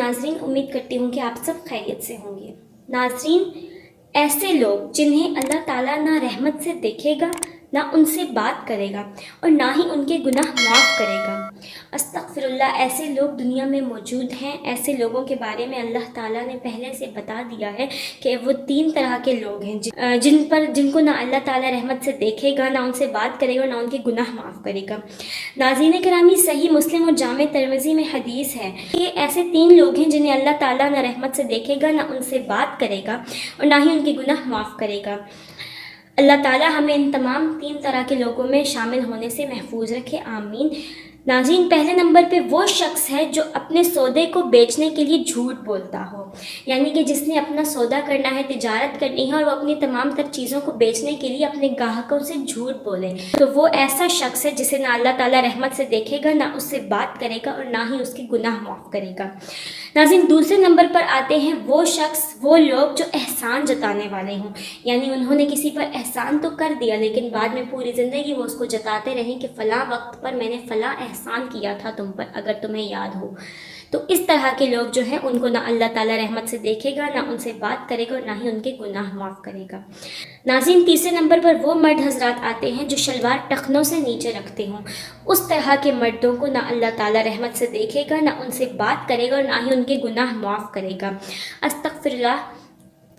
नाज़रीन, उम्मीद करती हूँ कि आप सब खैरियत से होंगे। नाज़रीन, ऐसे लोग जिन्हें अल्लाह ताला ना रहमत से देखेगा, ना उनसे बात करेगा और ना ही उनके गुनाह माफ़ करेगा। अस्तगफिरुल्लाह, ऐसे लोग दुनिया में मौजूद हैं। ऐसे लोगों के बारे में अल्लाह ताला ने पहले से बता दिया है कि वो 3 तरह के लोग हैं जिनको ना अल्लाह ताला रहमत से देखेगा, ना उनसे बात करेगा, ना उनके गुनाह माफ़ करेगा। नाज़रीन करामी, सही मुस्लिम और जामे तिरमिज़ी में हदीस है कि ऐसे 3 लोग हैं जिन्हें अल्लाह ताला ना रहमत से देखेगा, ना उनसे बात करेगा और ना ही उनके गुनाह माफ़ करेगा। अल्लाह ताला हमें इन तमाम 3 तरह के लोगों में शामिल होने से महफूज रखे, आमीन। नाज़रीन, पहले नंबर पे वो शख्स है जो अपने सौदे को बेचने के लिए झूठ बोलता हो, यानी कि जिसने अपना सौदा करना है, तिजारत करनी है और वो अपनी तमाम तर चीज़ों को बेचने के लिए अपने ग्राहकों से झूठ बोले, तो वो ऐसा शख्स है जिसे ना अल्लाह ताला रहमत से देखेगा, ना उससे बात करेगा और ना ही उसके गुनाह माफ़ करेगा। नाज़रीन, दूसरे नंबर पर आते हैं वो शख्स, वो लोग जो एहसान जताने वाले हों, यानी उन्होंने किसी पर एहसान तो कर दिया लेकिन बाद में पूरी ज़िंदगी वो उसको जताते रहें कि फ़लाँ वक्त पर मैंने फ़लाँ एहसान किया था तुम पर, अगर तुम्हें याद हो। तो इस तरह के लोग जो हैं उनको ना अल्लाह ताला रहमत से देखेगा, ना उनसे बात करेगा और ना ही उनके गुनाह माफ़ करेगा। नाज़रीन, तीसरे नंबर पर वो मर्द हजरात आते हैं जो शलवार टखनों से नीचे रखते हों। उस तरह के मर्दों को ना अल्लाह ताला रहमत से देखेगा, ना उनसे बात करेगा और ना ही उनके गुनाह माफ़ करेगा। अस्तगफिरुल्लाह,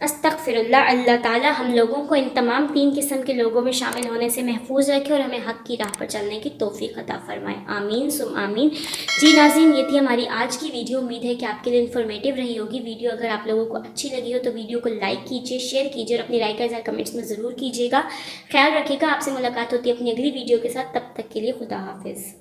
अस्तगफिरुल्लाह। अल्लाह ताला हम लोगों को इन तमाम 3 किस्म के लोगों में शामिल होने से महफूज रखे और हमें हक़ की राह पर चलने की तौफ़ीक़ अता फ़रमाए, आमीन सुम आमीन। जी नाज़रीन, ये थी हमारी आज की वीडियो। उम्मीद है कि आपके लिए इन्फॉर्मेटिव रही होगी वीडियो। अगर आप लोगों को अच्छी लगी हो तो वीडियो को लाइक कीजिए, शेयर कीजिए और अपनी राय का इज़हार कमेंट्स में ज़रूर कीजिएगा। ख्याल रखिएगा। आपसे मुलाकात होती है अपनी अगली वीडियो के साथ। तब तक के लिए खुदा हाफिज़।